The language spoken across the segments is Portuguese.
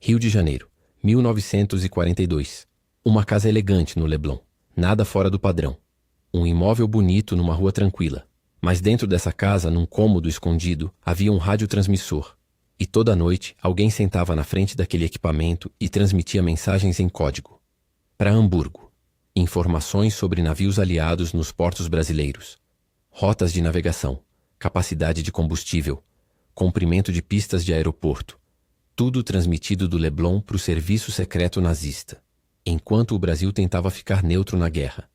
Rio de Janeiro, 1942. Uma casa elegante no Leblon, nada fora do padrão. Um imóvel bonito numa rua tranquila. Mas dentro dessa casa, num cômodo escondido, havia um radiotransmissor. E toda noite, alguém sentava na frente daquele equipamento e transmitia mensagens em código. Para Hamburgo. Informações sobre navios aliados nos portos brasileiros. Rotas de navegação, capacidade de combustível, comprimento de pistas de aeroporto. Tudo transmitido do Leblon para o serviço secreto nazista, enquanto o Brasil tentava ficar neutro na guerra.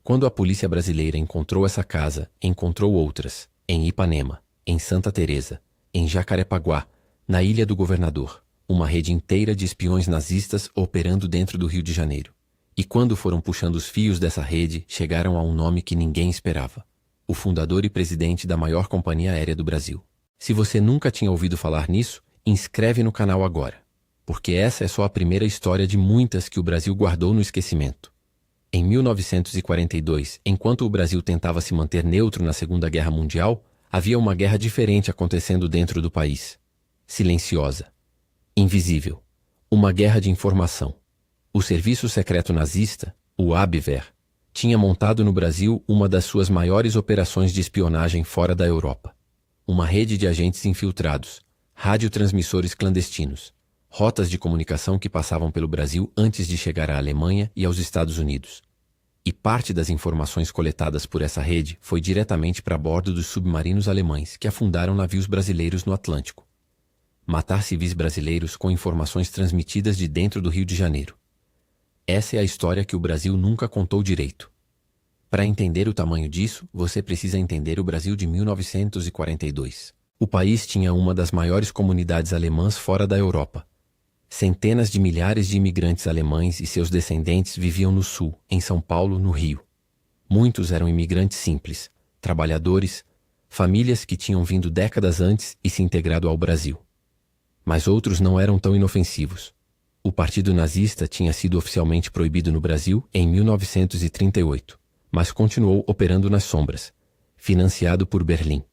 Quando a polícia brasileira encontrou essa casa, encontrou outras, em Ipanema, em Santa Teresa, em Jacarepaguá, na Ilha do Governador, uma rede inteira de espiões nazistas operando dentro do Rio de Janeiro. E quando foram puxando os fios dessa rede, chegaram a um nome que ninguém esperava. O fundador e presidente da maior companhia aérea do Brasil. Se você nunca tinha ouvido falar nisso, inscreve no canal agora, porque essa é só a primeira história de muitas que o Brasil guardou no esquecimento. Em 1942, enquanto o Brasil tentava se manter neutro na Segunda Guerra Mundial, havia uma guerra diferente acontecendo dentro do país. Silenciosa. Invisível. Uma guerra de informação. O serviço secreto nazista, o Abwehr, tinha montado no Brasil uma das suas maiores operações de espionagem fora da Europa. Uma rede de agentes infiltrados, radiotransmissores clandestinos, rotas de comunicação que passavam pelo Brasil antes de chegar à Alemanha e aos Estados Unidos. E parte das informações coletadas por essa rede foi diretamente para bordo dos submarinos alemães que afundaram navios brasileiros no Atlântico. Matar civis brasileiros com informações transmitidas de dentro do Rio de Janeiro. Essa é a história que o Brasil nunca contou direito. Para entender o tamanho disso, você precisa entender o Brasil de 1942. O país tinha uma das maiores comunidades alemãs fora da Europa. Centenas de milhares de imigrantes alemães e seus descendentes viviam no sul, em São Paulo, no Rio. Muitos eram imigrantes simples, trabalhadores, famílias que tinham vindo décadas antes e se integrado ao Brasil. Mas outros não eram tão inofensivos. O Partido Nazista tinha sido oficialmente proibido no Brasil em 1938, mas continuou operando nas sombras, financiado por Berlim,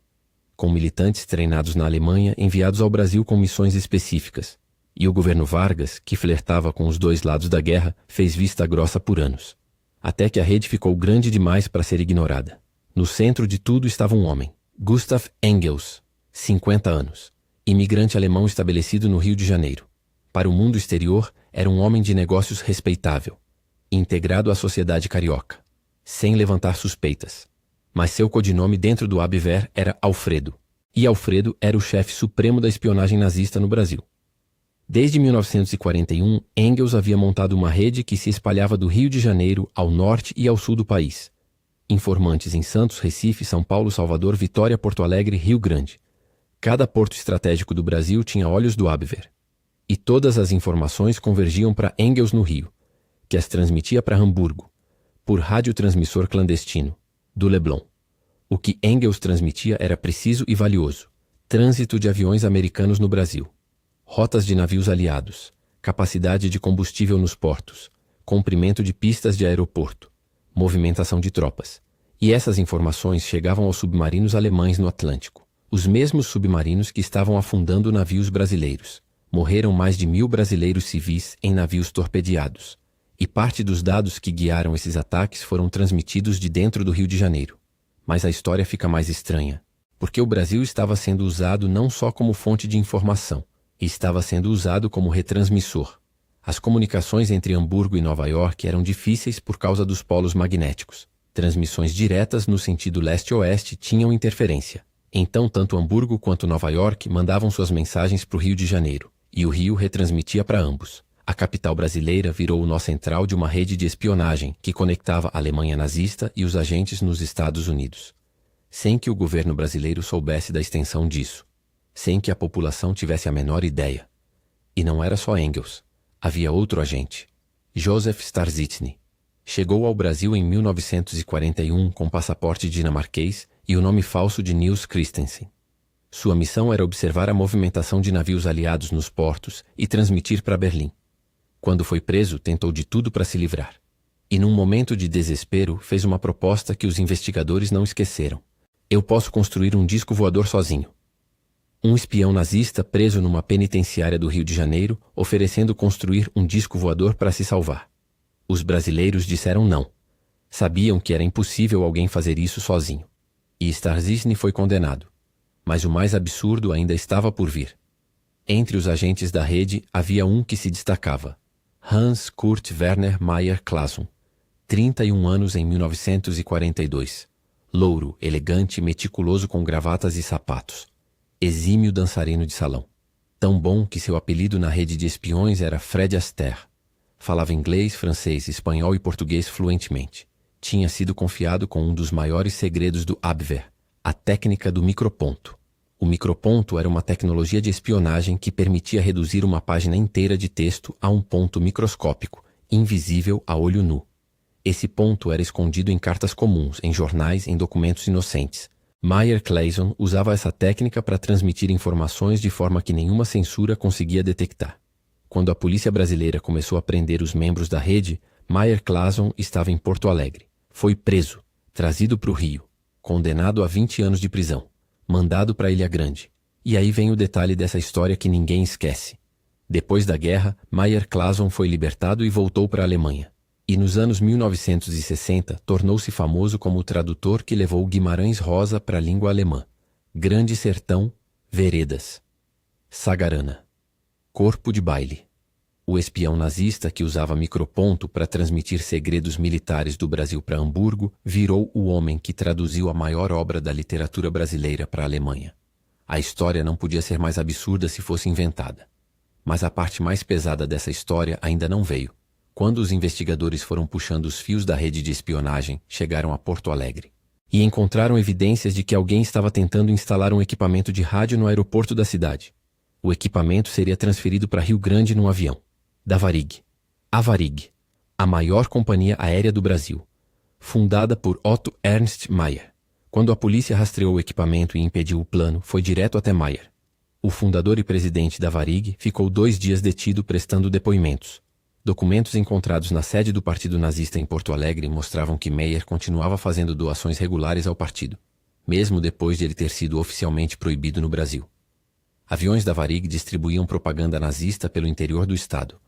com militantes treinados na Alemanha enviados ao Brasil com missões específicas. E o governo Vargas, que flertava com os dois lados da guerra, fez vista grossa por anos. Até que a rede ficou grande demais para ser ignorada. No centro de tudo estava um homem, Gustav Engels, 50 anos, imigrante alemão estabelecido no Rio de Janeiro. Para o mundo exterior, era um homem de negócios respeitável, integrado à sociedade carioca, sem levantar suspeitas. Mas seu codinome dentro do Abwehr era Alfredo. E Alfredo era o chefe supremo da espionagem nazista no Brasil. Desde 1941, Engels havia montado uma rede que se espalhava do Rio de Janeiro ao norte e ao sul do país. Informantes em Santos, Recife, São Paulo, Salvador, Vitória, Porto Alegre e Rio Grande. Cada porto estratégico do Brasil tinha olhos do Abwehr. E todas as informações convergiam para Engels no Rio, que as transmitia para Hamburgo, por radiotransmissor clandestino, do Leblon. O que Engels transmitia era preciso e valioso. Trânsito de aviões americanos no Brasil. Rotas de navios aliados, capacidade de combustível nos portos, comprimento de pistas de aeroporto, movimentação de tropas. E essas informações chegavam aos submarinos alemães no Atlântico, os mesmos submarinos que estavam afundando navios brasileiros. Morreram mais de 1.000 brasileiros civis em navios torpedeados, e parte dos dados que guiaram esses ataques foram transmitidos de dentro do Rio de Janeiro. Mas a história fica mais estranha, porque o Brasil estava sendo usado não só como fonte de informação, estava sendo usado como retransmissor. As comunicações entre Hamburgo e Nova York eram difíceis por causa dos polos magnéticos. Transmissões diretas no sentido leste-oeste tinham interferência. Então, tanto Hamburgo quanto Nova York mandavam suas mensagens para o Rio de Janeiro, e o Rio retransmitia para ambos. A capital brasileira virou o nó central de uma rede de espionagem que conectava a Alemanha nazista e os agentes nos Estados Unidos, sem que o governo brasileiro soubesse da extensão disso. Sem que a população tivesse a menor ideia. E não era só Engels. Havia outro agente, Josef Starzitny. Chegou ao Brasil em 1941 com passaporte dinamarquês e o nome falso de Niels Christensen. Sua missão era observar a movimentação de navios aliados nos portos e transmitir para Berlim. Quando foi preso, tentou de tudo para se livrar. E num momento de desespero, fez uma proposta que os investigadores não esqueceram. Eu posso construir um disco voador sozinho. Um espião nazista preso numa penitenciária do Rio de Janeiro, oferecendo construir um disco voador para se salvar. Os brasileiros disseram não. Sabiam que era impossível alguém fazer isso sozinho. E Starzisny foi condenado. Mas o mais absurdo ainda estava por vir. Entre os agentes da rede havia um que se destacava. Hans Kurt Werner Mayer Clason, 31 anos em 1942. Louro, elegante, meticuloso com gravatas e sapatos. Exímio dançarino de salão. Tão bom que seu apelido na rede de espiões era Fred Astaire. Falava inglês, francês, espanhol e português fluentemente. Tinha sido confiado com um dos maiores segredos do Abwehr, a técnica do microponto. O microponto era uma tecnologia de espionagem que permitia reduzir uma página inteira de texto a um ponto microscópico, invisível a olho nu. Esse ponto era escondido em cartas comuns, em jornais, em documentos inocentes. Mayer Clason usava essa técnica para transmitir informações de forma que nenhuma censura conseguia detectar. Quando a polícia brasileira começou a prender os membros da rede, Mayer Clason estava em Porto Alegre. Foi preso, trazido para o Rio, condenado a 20 anos de prisão, mandado para Ilha Grande. E aí vem o detalhe dessa história que ninguém esquece. Depois da guerra, Mayer Clason foi libertado e voltou para a Alemanha. E nos anos 1960 tornou-se famoso como o tradutor que levou Guimarães Rosa para a língua alemã. Grande Sertão, Veredas. Sagarana. Corpo de baile. O espião nazista que usava microponto para transmitir segredos militares do Brasil para Hamburgo virou o homem que traduziu a maior obra da literatura brasileira para a Alemanha. A história não podia ser mais absurda se fosse inventada. Mas a parte mais pesada dessa história ainda não veio. Quando os investigadores foram puxando os fios da rede de espionagem, chegaram a Porto Alegre. E encontraram evidências de que alguém estava tentando instalar um equipamento de rádio no aeroporto da cidade. O equipamento seria transferido para Rio Grande num avião. Da Varig. A Varig, a maior companhia aérea do Brasil, fundada por Otto Ernst Mayer. Quando a polícia rastreou o equipamento e impediu o plano, foi direto até Mayer. O fundador e presidente da Varig ficou 2 dias detido prestando depoimentos. Documentos encontrados na sede do Partido Nazista em Porto Alegre mostravam que Mayer continuava fazendo doações regulares ao partido, mesmo depois de ele ter sido oficialmente proibido no Brasil. Aviões da Varig distribuíam propaganda nazista pelo interior do estado.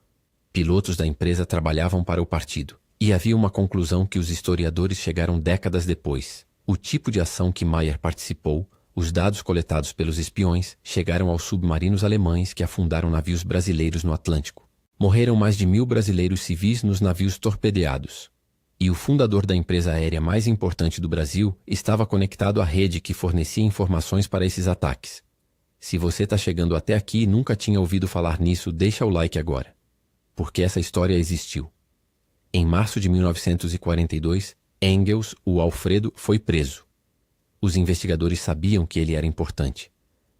Pilotos da empresa trabalhavam para o partido. E havia uma conclusão que os historiadores chegaram décadas depois. O tipo de ação que Mayer participou, os dados coletados pelos espiões, chegaram aos submarinos alemães que afundaram navios brasileiros no Atlântico. Morreram mais de 1.000 brasileiros civis nos navios torpedeados. E o fundador da empresa aérea mais importante do Brasil estava conectado à rede que fornecia informações para esses ataques. Se você está chegando até aqui e nunca tinha ouvido falar nisso, deixa o like agora. Porque essa história existiu. Em março de 1942, Engels, o Alfredo, foi preso. Os investigadores sabiam que ele era importante,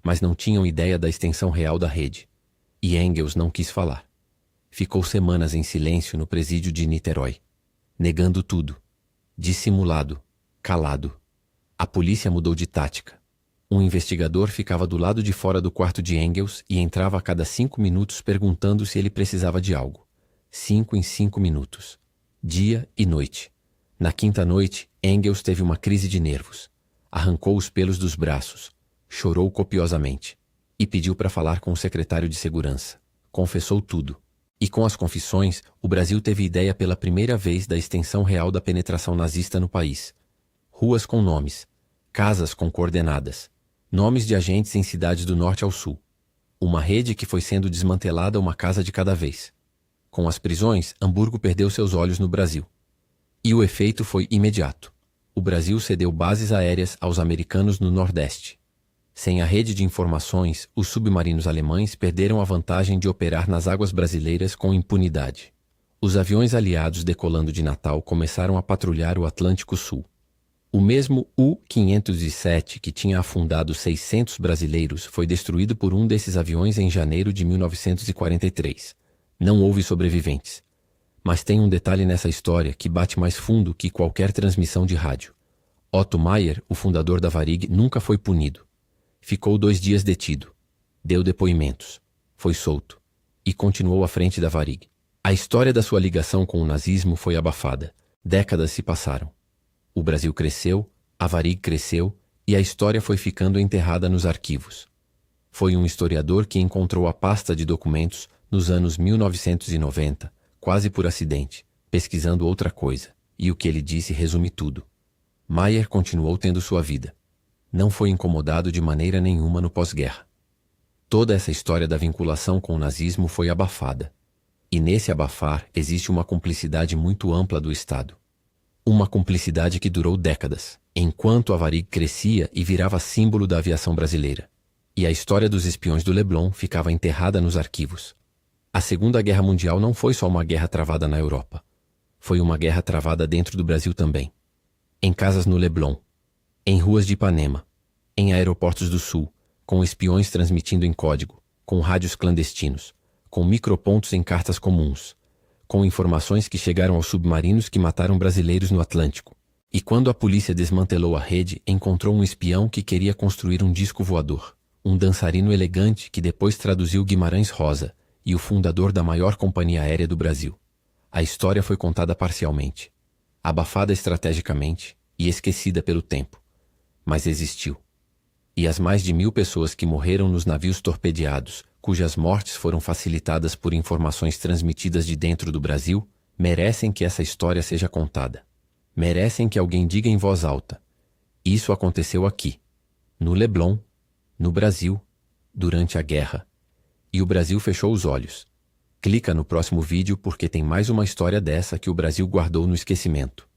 mas não tinham ideia da extensão real da rede. E Engels não quis falar. Ficou semanas em silêncio no presídio de Niterói, negando tudo, dissimulado, calado. A polícia mudou de tática. Um investigador ficava do lado de fora do quarto de Engels e entrava a cada 5 minutos perguntando se ele precisava de algo. 5 em 5 minutos. Dia e noite. Na quinta noite, Engels teve uma crise de nervos. Arrancou os pelos dos braços. Chorou copiosamente. E pediu para falar com o secretário de segurança. Confessou tudo. E com as confissões, o Brasil teve ideia pela primeira vez da extensão real da penetração nazista no país. Ruas com nomes. Casas com coordenadas. Nomes de agentes em cidades do norte ao sul. Uma rede que foi sendo desmantelada uma casa de cada vez. Com as prisões, Hamburgo perdeu seus olhos no Brasil. E o efeito foi imediato. O Brasil cedeu bases aéreas aos americanos no Nordeste. Sem a rede de informações, os submarinos alemães perderam a vantagem de operar nas águas brasileiras com impunidade. Os aviões aliados decolando de Natal começaram a patrulhar o Atlântico Sul. O mesmo U-507 que tinha afundado 600 brasileiros foi destruído por um desses aviões em janeiro de 1943. Não houve sobreviventes. Mas tem um detalhe nessa história que bate mais fundo que qualquer transmissão de rádio. Otto Mayer, o fundador da Varig, nunca foi punido. Ficou 2 dias detido. Deu depoimentos. Foi solto. E continuou à frente da Varig. A história da sua ligação com o nazismo foi abafada. Décadas se passaram. O Brasil cresceu, a Varig cresceu e a história foi ficando enterrada nos arquivos. Foi um historiador que encontrou a pasta de documentos nos anos 1990, quase por acidente, pesquisando outra coisa, e o que ele disse resume tudo. Maier continuou tendo sua vida. Não foi incomodado de maneira nenhuma no pós-guerra. Toda essa história da vinculação com o nazismo foi abafada. E nesse abafar existe uma cumplicidade muito ampla do Estado. Uma cumplicidade que durou décadas, enquanto a Varig crescia e virava símbolo da aviação brasileira. E a história dos espiões do Leblon ficava enterrada nos arquivos. A Segunda Guerra Mundial não foi só uma guerra travada na Europa. Foi uma guerra travada dentro do Brasil também. Em casas no Leblon, em ruas de Ipanema, em aeroportos do Sul, com espiões transmitindo em código, com rádios clandestinos, com micropontos em cartas comuns, com informações que chegaram aos submarinos que mataram brasileiros no Atlântico. E quando a polícia desmantelou a rede, encontrou um espião que queria construir um disco voador, um dançarino elegante que depois traduziu Guimarães Rosa e o fundador da maior companhia aérea do Brasil. A história foi contada parcialmente, abafada estrategicamente e esquecida pelo tempo, mas existiu. E as mais de 1.000 pessoas que morreram nos navios torpedeados, cujas mortes foram facilitadas por informações transmitidas de dentro do Brasil, merecem que essa história seja contada. Merecem que alguém diga em voz alta: isso aconteceu aqui, no Leblon, no Brasil, durante a guerra. E o Brasil fechou os olhos. Clica no próximo vídeo porque tem mais uma história dessa que o Brasil guardou no esquecimento.